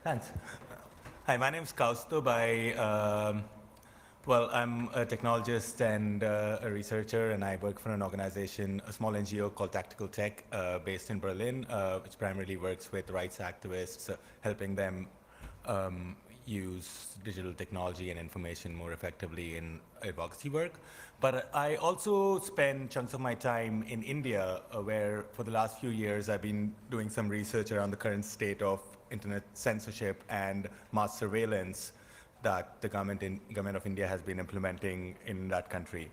Thanks. Hi, my name is Kaustubh. I'm a technologist and a researcher, and I work for an organization, a small NGO called Tactical Tech, based in Berlin, which primarily works with rights activists, helping them use digital technology and information more effectively in advocacy work. But I also spend chunks of my time in India, where for the last few years I've been doing some research around the current state of internet censorship and mass surveillance that the government of India has been implementing in that country.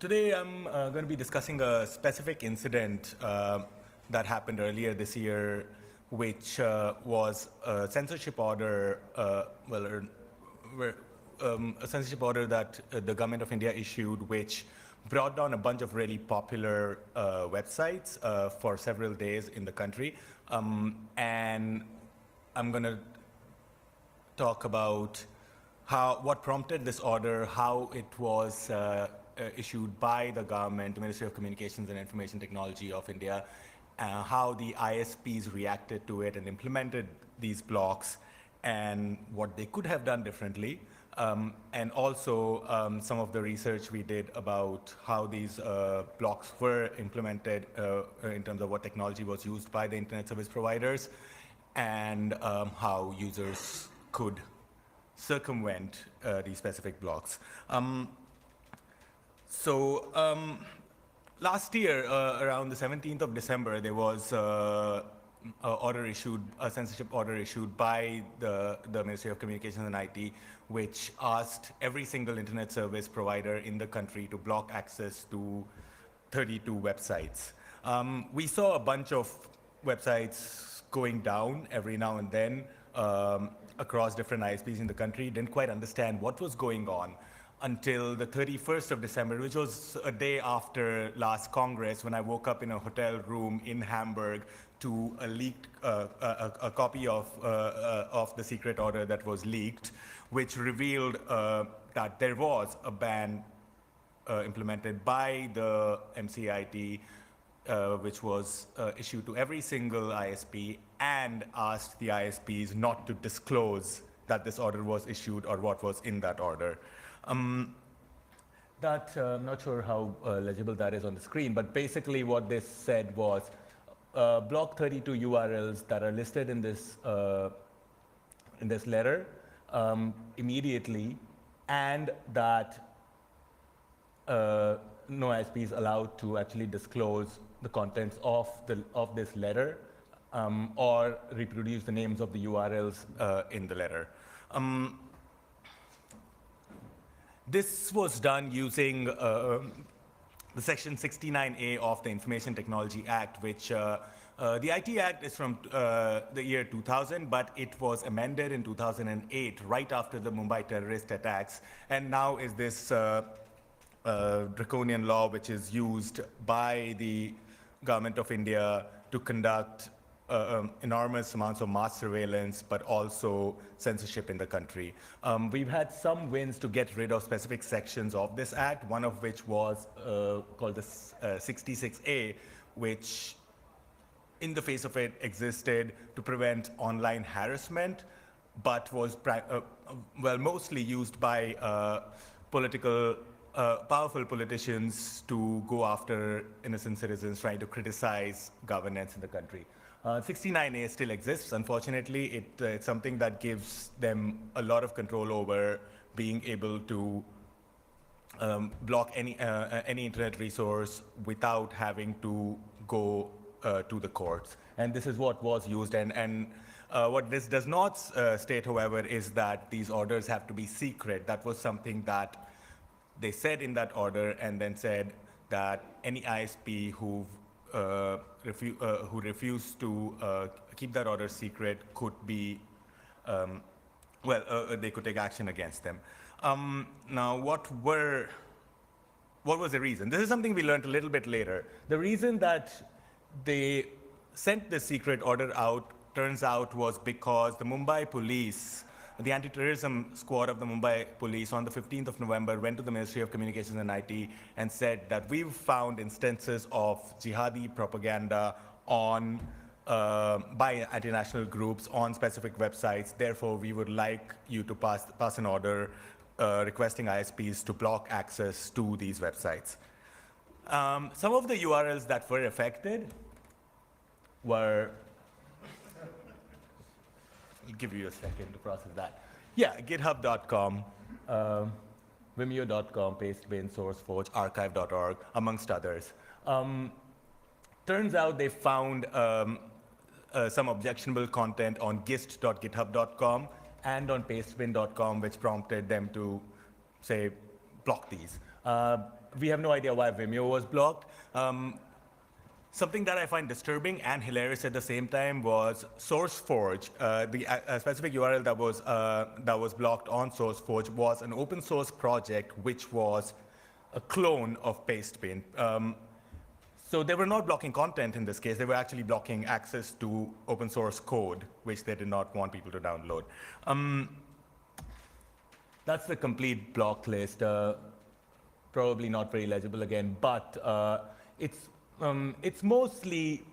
Today I'm going to be discussing a specific incident that happened earlier this year, which was a censorship order, a censorship order that the government of India issued, which brought down a bunch of really popular websites for several days in the country. And I'm going to talk about what prompted this order, how it was issued by the government, the Ministry of Communications and Information Technology of India, how the ISPs reacted to it and implemented these blocks, and what they could have done differently. And also some of the research we did about how these blocks were implemented in terms of what technology was used by the internet service providers, and how users could circumvent these specific blocks. Last year, around the 17th of December, there was a censorship order issued by the Ministry of Communications and IT, which asked every single internet service provider in the country to block access to 32 websites. We saw a bunch of websites going down every now and then across different ISPs in the country. Didn't quite understand what was going on until the 31st of December, which was a day after last Congress, when I woke up in a hotel room in Hamburg to a leaked, a copy of the secret order that was leaked, which revealed that there was a ban implemented by the MCIT, which was issued to every single ISP, and asked the ISPs not to disclose that this order was issued or what was in that order. I'm not sure how legible that is on the screen, but basically what this said was block 32 URLs that are listed in this letter immediately, and that no ISP is allowed to actually disclose the contents of this letter or reproduce the names of the URLs in the letter. This was done using the Section 69A of the Information Technology Act, which the IT Act is from the year 2000, but it was amended in 2008, right after the Mumbai terrorist attacks, and now is this draconian law which is used by the government of India to conduct enormous amounts of mass surveillance, but also censorship in the country. We've had some wins to get rid of specific sections of this act, one of which was called the 66A, which in the face of it existed to prevent online harassment, but was mostly used by powerful politicians to go after innocent citizens trying to criticize governance in the country. 69A still exists. Unfortunately, it's something that gives them a lot of control over being able to block any internet resource without having to go to the courts. And this is what was used. And what this does not state, however, is that these orders have to be secret. That was something that they said in that order, and then said that any ISP who refused to keep that order secret could be, they could take action against them. Now, what was the reason? This is something we learned a little bit later. The reason that they sent the secret order out, turns out, was because the Mumbai police, the anti-terrorism squad of the Mumbai police, on the 15th of November, went to the Ministry of Communications and IT and said that we've found instances of jihadi propaganda on by anti-national groups on specific websites. Therefore, we would like you to pass an order requesting ISPs to block access to these websites. Some of the URLs that were affected were, I'll give you a second to process that. Yeah, github.com, vimeo.com, Pastebin, SourceForge, archive.org, amongst others. Turns out they found some objectionable content on gist.github.com and on pastebin.com, which prompted them to say, block these. We have no idea why Vimeo was blocked. Something that I find disturbing and hilarious at the same time was SourceForge. The specific URL that was blocked on SourceForge was an open source project which was a clone of Pastebin. So they were not blocking content in this case, they were actually blocking access to open source code, which they did not want people to download. That's the complete block list. Probably not very legible again, but it's mostly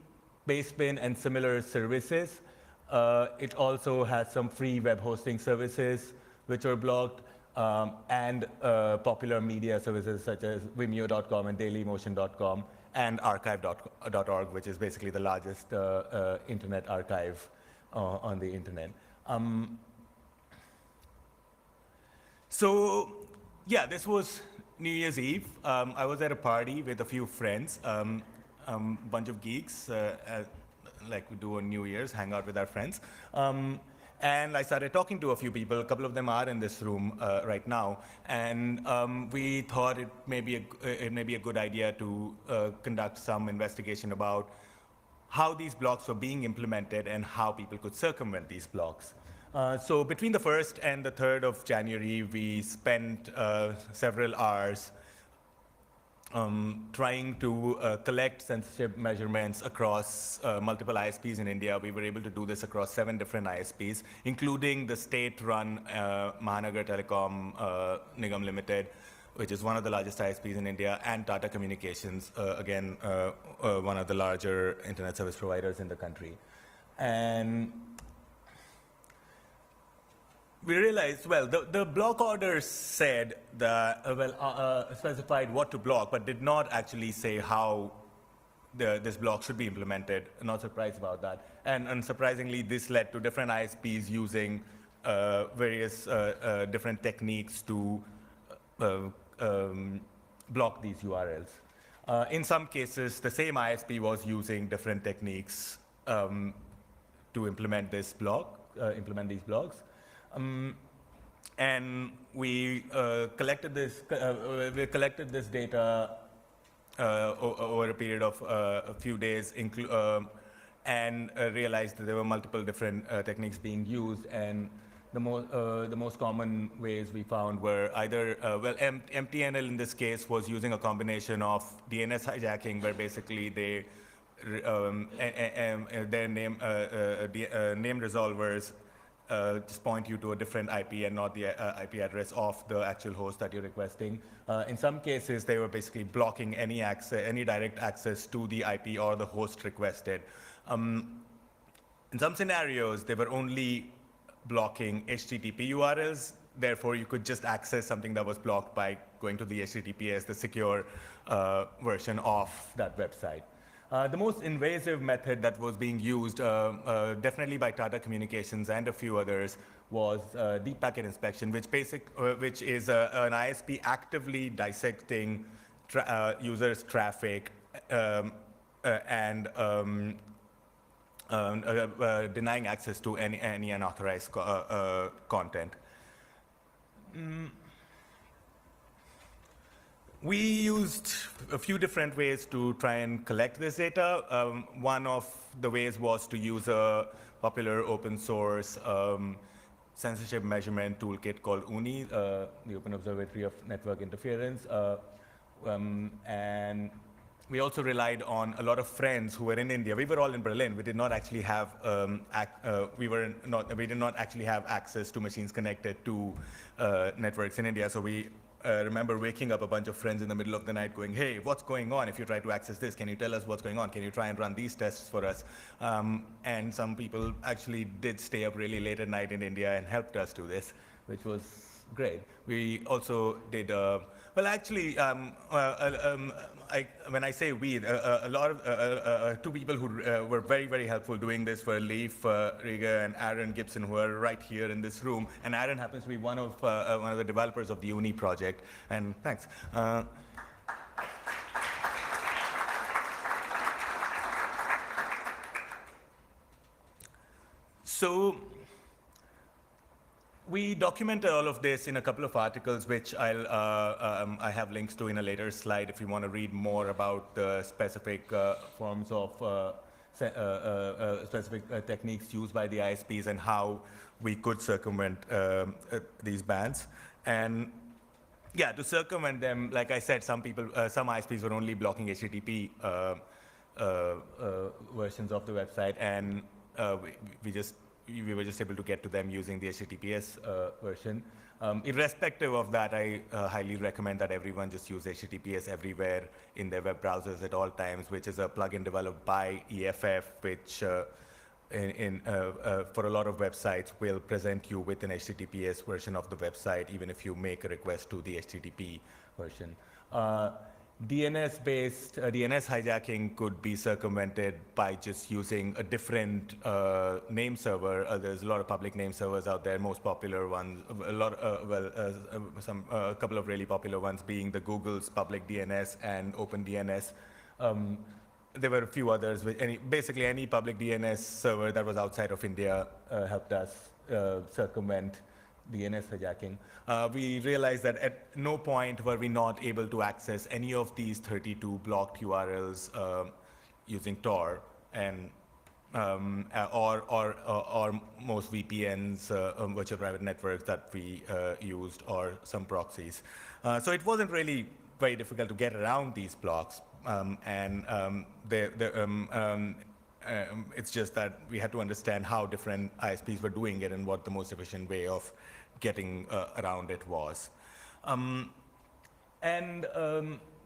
Pastebin and similar services. It also has some free web hosting services which are blocked, and popular media services such as vimeo.com and dailymotion.com. And archive.org, which is basically the largest internet archive on the internet. So, yeah, this was New Year's Eve. I was at a party with a few friends, bunch of geeks, like we do on New Year's, hang out with our friends. And I started talking to a few people. A couple of them are in this room right now. And we thought it may be a good idea to conduct some investigation about how these blocks were being implemented and how people could circumvent these blocks. So between the 1st and the 3rd of January, we spent several hours trying to collect censorship measurements across multiple ISPs in India. We were able to do this across 7 different ISPs, including the state-run Mahanagar Telecom Nigam Limited, which is one of the largest ISPs in India, and Tata Communications, again, one of the larger internet service providers in the country. And we realized, well, the block orders said that, specified what to block, but did not actually say how this block should be implemented. Not surprised about that. And unsurprisingly, this led to different ISPs using various different techniques to block these URLs. In some cases, the same ISP was using different techniques to implement this block, implement these blocks. And we collected this data over a period of a few days, and realized that there were multiple different techniques being used. And the most common ways we found were either, MTNL in this case was using a combination of DNS hijacking, where basically they their name resolvers just point you to a different IP and not the IP address of the actual host that you're requesting. In some cases, they were basically blocking any direct access to the IP or the host requested. In some scenarios, they were only blocking HTTP URLs. Therefore, you could just access something that was blocked by going to the HTTPS, the secure version of that website. The most invasive method that was being used, definitely by Tata Communications and a few others, was deep packet inspection, which is an ISP actively dissecting users' traffic and denying access to any unauthorized content. We used a few different ways to try and collect this data. One of the ways was to use a popular open source censorship measurement toolkit called OONI, the Open Observatory of Network Interference. And we also relied on a lot of friends who were in India. We were all in Berlin. We did not actually have we did not actually have access to machines connected to networks in India. So we remember waking up a bunch of friends in the middle of the night going, hey, what's going on? If you try to access this, can you tell us what's going on? Can you try and run these tests for us? And some people actually did stay up really late at night in India and helped us do this, which was great. We also did, well, actually, when I say we, a lot of two people who were very, very helpful doing this were Leif Rieger and Aaron Gibson, who are right here in this room. And Aaron happens to be one of the developers of the Uni project. And thanks. So we documented all of this in a couple of articles, which I have links to in a later slide if you want to read more about the specific forms of specific techniques used by the ISPs and how we could circumvent these bans. And yeah, to circumvent them, like I said, some ISPs were only blocking HTTP versions of the website, and we were just able to get to them using the HTTPS version. Irrespective of that, I highly recommend that everyone just use HTTPS everywhere in their web browsers at all times, which is a plugin developed by EFF, which for a lot of websites will present you with an HTTPS version of the website, even if you make a request to the HTTP version. DNS-based DNS hijacking could be circumvented by just using a different name server. There's a lot of public name servers out there. Most popular ones, a couple of really popular ones being the Google's public DNS and OpenDNS. There were a few others. Basically, any public DNS server that was outside of India helped us circumvent DNS hijacking. We realized that at no point were we not able to access any of these 32 blocked URLs using Tor, and or most VPNs, virtual private networks that we used, or some proxies. So it wasn't really very difficult to get around these blocks, it's just that we had to understand how different ISPs were doing it and what the most efficient way of getting around it was.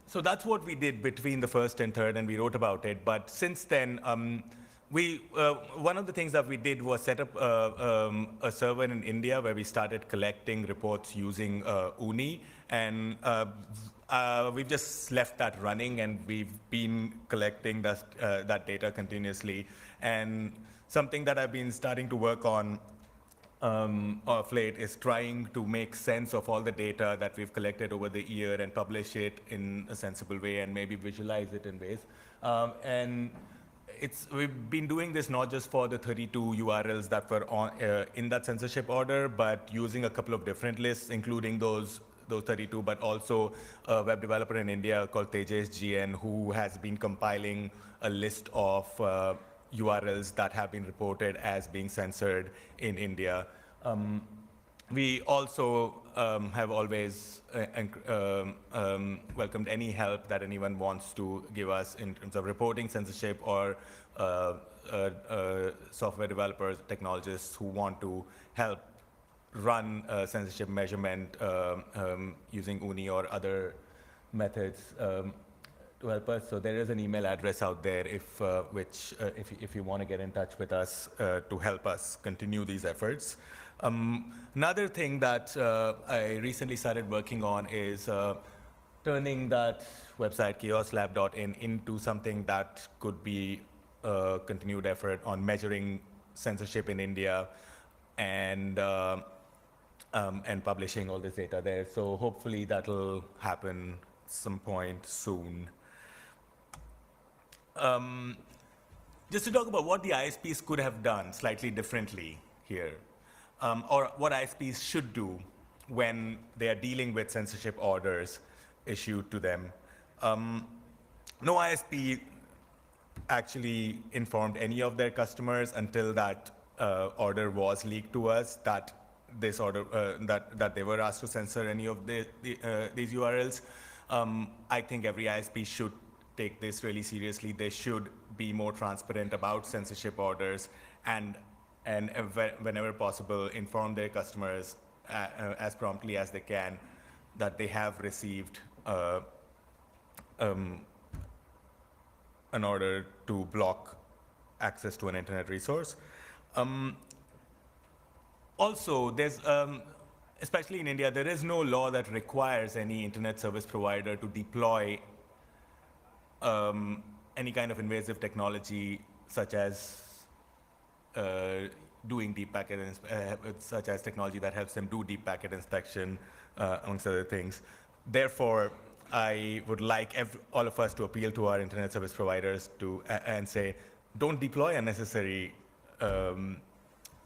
So that's what we did between the first and third, and we wrote about it. But since then, one of the things that we did was set up a server in India where we started collecting reports using Uni, and we've just left that running, and we've been collecting that data continuously. And something that I've been starting to work on of late is trying to make sense of all the data that we've collected over the year and publish it in a sensible way and maybe visualize it in ways. And we've been doing this not just for the 32 URLs that were in that censorship order, but using a couple of different lists, including those 32, but also a web developer in India called Tejas GN, who has been compiling a list of URLs that have been reported as being censored in India. We also have always welcomed any help that anyone wants to give us in terms of reporting censorship, or software developers, technologists who want to help run censorship measurement using Uni or other methods to help us. So there is an email address out there if you want to get in touch with us to help us continue these efforts. Another thing that I recently started working on is turning that website, chaoslab.in, into something that could be a continued effort on measuring censorship in India and publishing all this data there. So hopefully that'll happen some point soon. Just to talk about what the ISPs could have done slightly differently here, or what ISPs should do when they are dealing with censorship orders issued to them. No ISP actually informed any of their customers until that order was leaked to us that this order that they were asked to censor any of these URLs. I think every ISP should take this really seriously. They should be more transparent about censorship orders, and whenever possible, inform their customers as promptly as they can that they have received in order to block access to an internet resource. Also, there's, especially in India, there is no law that requires any internet service provider to deploy any kind of invasive technology, such as doing deep packet, such as technology that helps them do deep packet inspection, amongst other things. Therefore, I would like all of us to appeal to our internet service providers and say, don't deploy unnecessary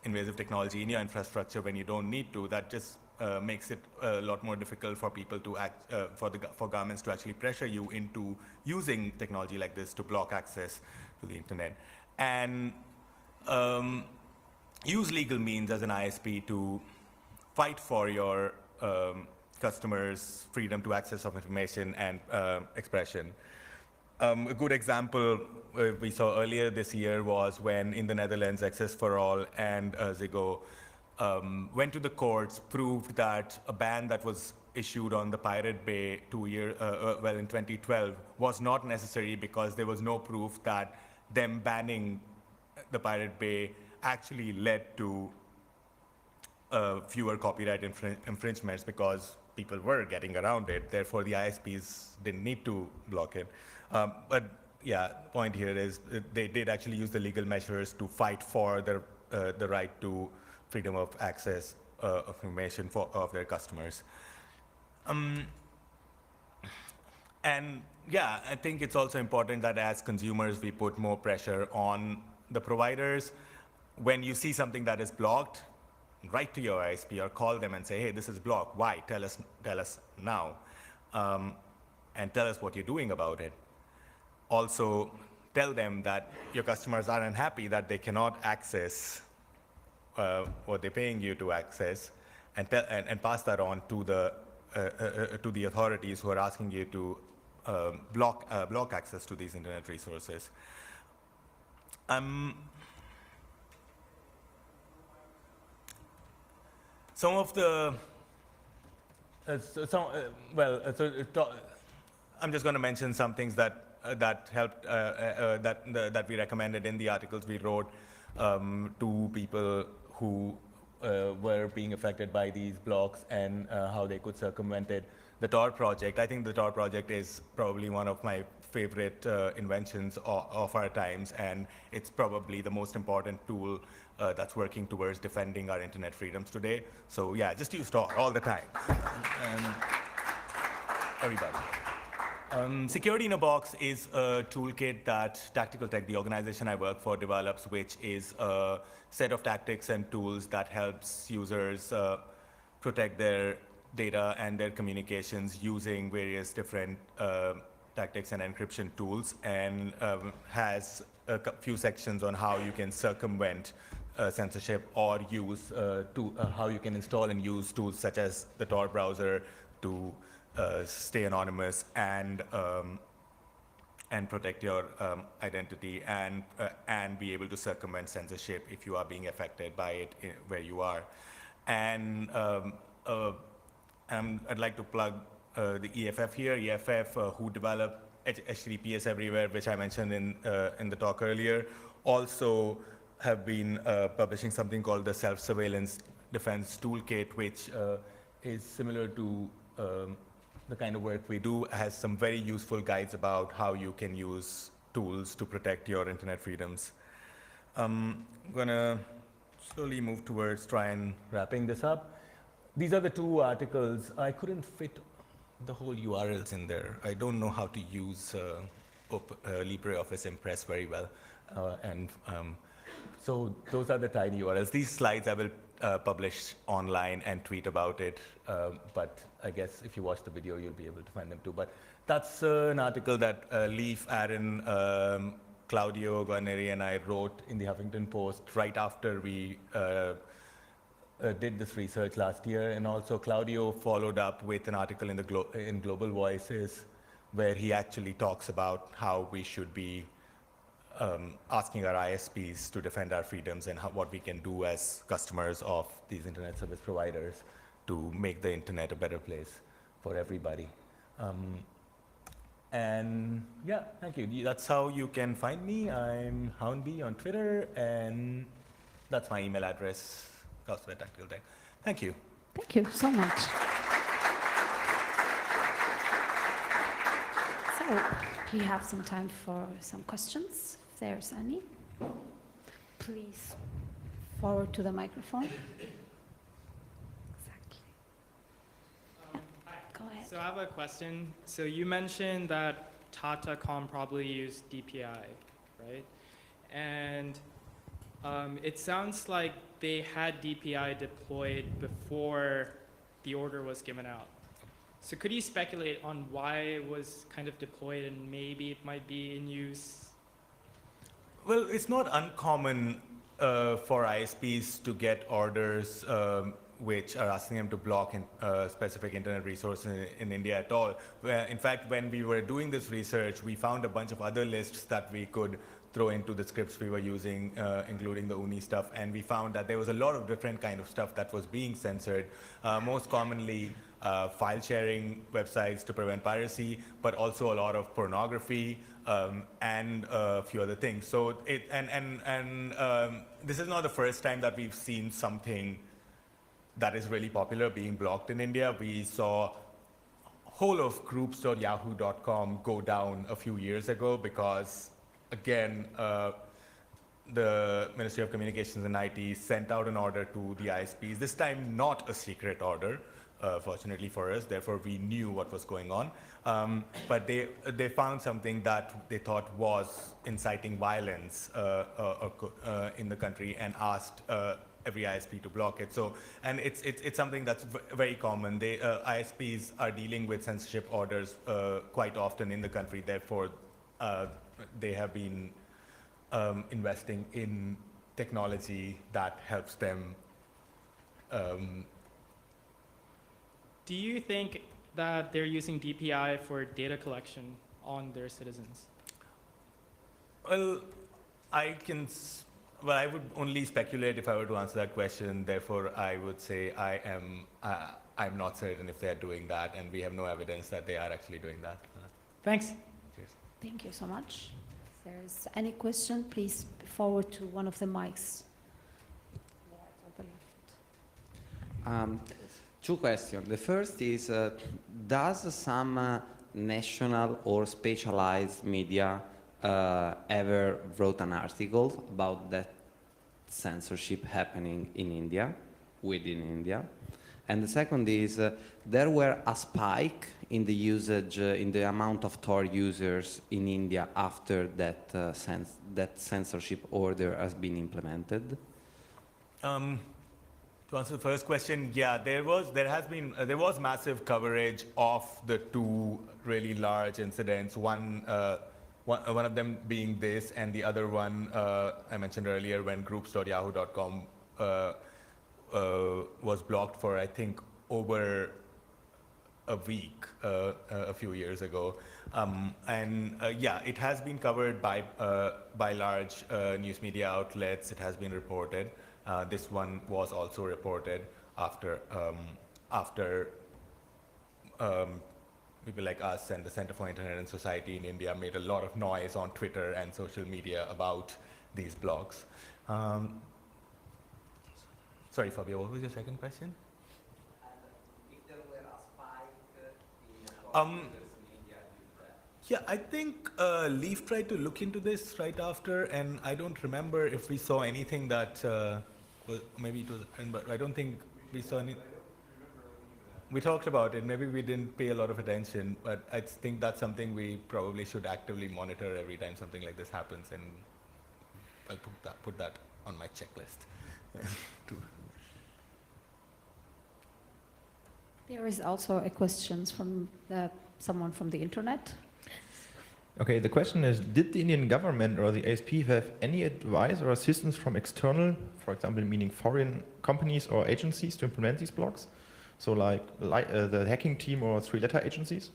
invasive technology in your infrastructure when you don't need to. That just makes it a lot more difficult for people to for governments to actually pressure you into using technology like this to block access to the internet. And use legal means as an ISP to fight for your customers' freedom to access of information and expression. A good example we saw earlier this year was when in the Netherlands, Access for All and Ziggo went to the courts, proved that a ban that was issued on the Pirate Bay in 2012 was not necessary because there was no proof that them banning the Pirate Bay actually led to fewer copyright infringements because people were getting around it. Therefore, the ISPs didn't need to block it. But yeah, the point here is they did actually use the legal measures to fight for the right to freedom of access of information of their customers. And yeah, I think it's also important that as consumers, we put more pressure on the providers. When you see something that is blocked, write to your ISP or call them and say, hey, this is blocked. Why? Tell us now. And tell us what you're doing about it. Also, tell them that your customers are unhappy that they cannot access what they're paying you to access, and pass that on to the authorities who are asking you to block access to these internet resources. Some of the I'm just going to mention some things that helped that we recommended in the articles we wrote to people who were being affected by these blocks and how they could circumvent it. The Tor project, I think the Tor project is probably one of my favorite inventions of our times, and it's probably the most important tool that's working towards defending our internet freedoms today. So yeah, just use Tor all the time. Everybody. Security in a Box is a toolkit that Tactical Tech, the organization I work for, develops, which is a set of tactics and tools that helps users protect their data and their communications using various different tactics and encryption tools, and has a few sections on how you can circumvent censorship or use how you can install and use tools such as the Tor browser to stay anonymous and protect your identity and be able to circumvent censorship if you are being affected by it where you are. And I'd like to plug the EFF here. EFF, who develop HTTPS Everywhere, which I mentioned in the talk earlier, also have been publishing something called the Self-Surveillance Defense Toolkit, which is similar to the kind of work we do, has some very useful guides about how you can use tools to protect your internet freedoms. I'm gonna slowly move towards try and wrapping this up. These are the two articles. I couldn't fit the whole URLs in there. I don't know how to use LibreOffice Impress very well. So those are the tiny URLs. These slides I will publish online and tweet about it, but I guess if you watch the video, you'll be able to find them too. But that's an article that Leaf, Aaron, Claudio Guarneri, and I wrote in the Huffington Post right after we did this research last year. And also Claudio followed up with an article in Global Voices where he actually talks about how we should be asking our ISPs to defend our freedoms and what we can do as customers of these internet service providers to make the internet a better place. for everybody. And yeah, thank you. That's how you can find me. I'm Houndbee on Twitter, and that's my email address, @tacticaltech. Thank you. Thank you so much. So we have some time for some questions, if there's any. Please forward to the microphone. Exactly. Yeah, go ahead. So I have a question. So you mentioned that Tata.com probably used DPI, right? And it sounds like they had DPI deployed before the order was given out. So could you speculate on why it was kind of deployed and maybe it might be in use? Well, it's not uncommon for ISPs to get orders which are asking them to block specific internet resources in India at all. In fact, when we were doing this research, we found a bunch of other lists that we could throw into the scripts we were using, including the UNI stuff, and we found that there was a lot of different kind of stuff that was being censored, most commonly file sharing websites to prevent piracy, but also a lot of pornography, and a few other things. So this is not the first time that we've seen something that is really popular being blocked in India. We saw whole of groups.yahoo.com go down a few years ago because, again, the Ministry of Communications and IT sent out an order to the ISPs, this time not a secret order, fortunately for us, therefore we knew what was going on. But they found something that they thought was inciting violence in the country and asked every ISP to block it. So, and it's something that's very common. ISPs are dealing with censorship orders quite often in the country, therefore they have been investing in technology that helps them. Do you think that they're using DPI for data collection on their citizens? Well, I would only speculate if I were to answer that question. Therefore, I would say I'm not certain if they're doing that, and we have no evidence that they are actually doing that. Thanks. Cheers. Thank you so much. If there's any question, please forward to one of the mics. Two questions. The first is, does some national or specialized media ever wrote an article about that censorship happening in India, within India? And the second is, there were a spike in the usage, in the amount of Tor users in India after that, that censorship order has been implemented? To answer the first question, yeah, there was massive coverage of the two really large incidents. One of them being this, and the other one I mentioned earlier when groups.yahoo.com was blocked for, I think, over a week a few years ago. Yeah, it has been covered by large news media outlets. It has been reported. This one was also reported after people like us and the Center for Internet and Society in India made a lot of noise on Twitter and social media about these blogs. Sorry, Fabio, what was your second question? If there were a spike in media due to that. Yeah, I think Leaf tried to look into this right after, and I don't remember if we saw anything that, well, maybe it was, but I don't think we saw any. We talked about it, maybe we didn't pay a lot of attention, but I think that's something we probably should actively monitor every time something like this happens, and I'll put that on my checklist. There is also a question from someone from the internet. Okay, the question is, did the Indian government or the ASP have any advice or assistance from external, for example, meaning foreign companies or agencies to implement these blocks? So like the hacking team or three-letter agencies?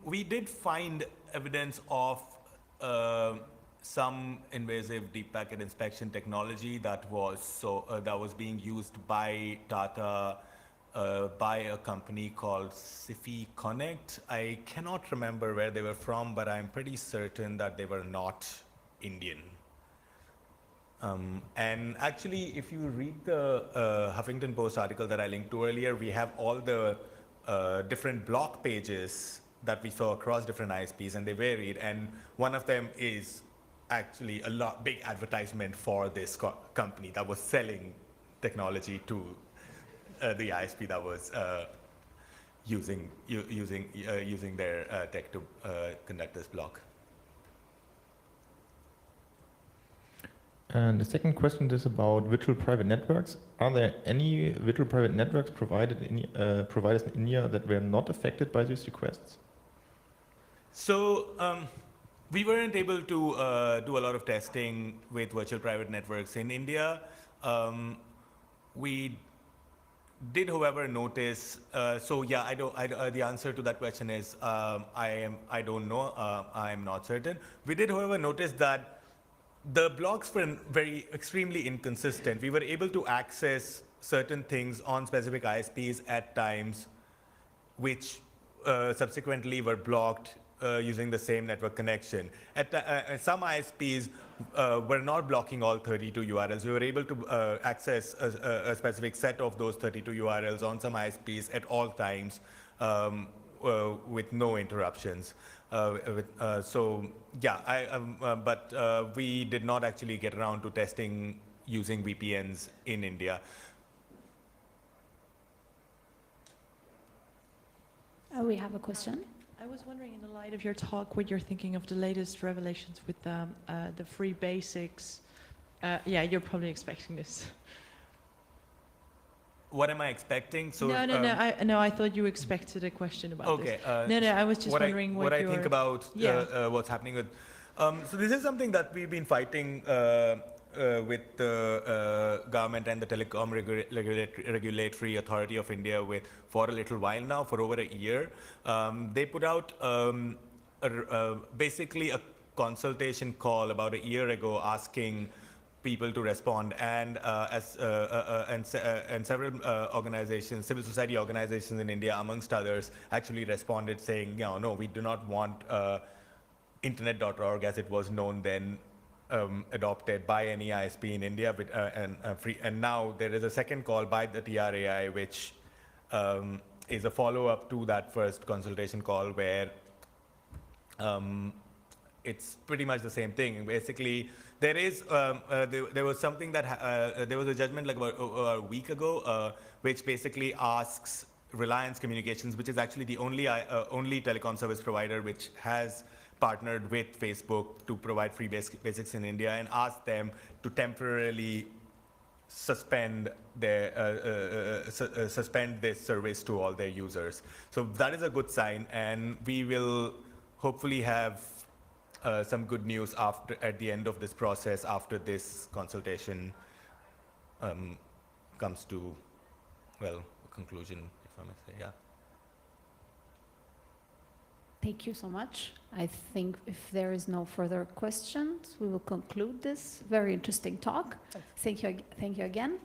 We did find evidence of some invasive deep packet inspection technology that was being used by Tata by a company called Sifi Connect. I cannot remember where they were from, but I'm pretty certain that they were not Indian. And actually, if you read the Huffington Post article that I linked to earlier, we have all the different blog pages that we saw across different ISPs, and they varied. And one of them is actually a big advertisement for this company that was selling technology to the ISP that was using their tech to conduct this block. And the second question is about virtual private networks. Are there any virtual private networks providers in India that were not affected by these requests? So we weren't able to do a lot of testing with virtual private networks in India. We did, however, notice. So yeah, the answer to that question is I don't know. I am not certain. We did, however, notice that the blocks were extremely inconsistent. We were able to access certain things on specific ISPs at times, which subsequently were blocked using the same network connection. Some ISPs were not blocking all 32 URLs. We were able to access a specific set of those 32 URLs on some ISPs at all times with no interruptions. So yeah, but we did not actually get around to testing using VPNs in India. We have a question. I was wondering, in the light of your talk, what you're thinking of the latest revelations with the free basics. Yeah, you're probably expecting this. What am I expecting? So, no, I thought you expected a question about this. Okay. No, I was just wondering what I think about what's happening with. So this is something that we've been fighting with the government and the Telecom Regulatory Authority of India for a little while now, for over a year. They put out basically a consultation call about a year ago asking people to respond, and several organizations, civil society organizations in India, amongst others, actually responded saying, no, we do not want internet.org, as it was known then, adopted by any ISP in India, and now there is a second call by the TRAI, which is a follow-up to that first consultation call, where it's pretty much the same thing. Basically, there is there was something that there was a judgment like about a week ago, which basically asks Reliance Communications, which is actually the only telecom service provider which has partnered with Facebook to provide free basics in India, and asked them to temporarily suspend suspend this service to all their users. So that is a good sign, and we will hopefully have some good news at the end of this process, after this consultation comes to, well, a conclusion, if I may say, yeah. Thank you so much. I think if there is no further questions, we will conclude this very interesting talk. Thank you again.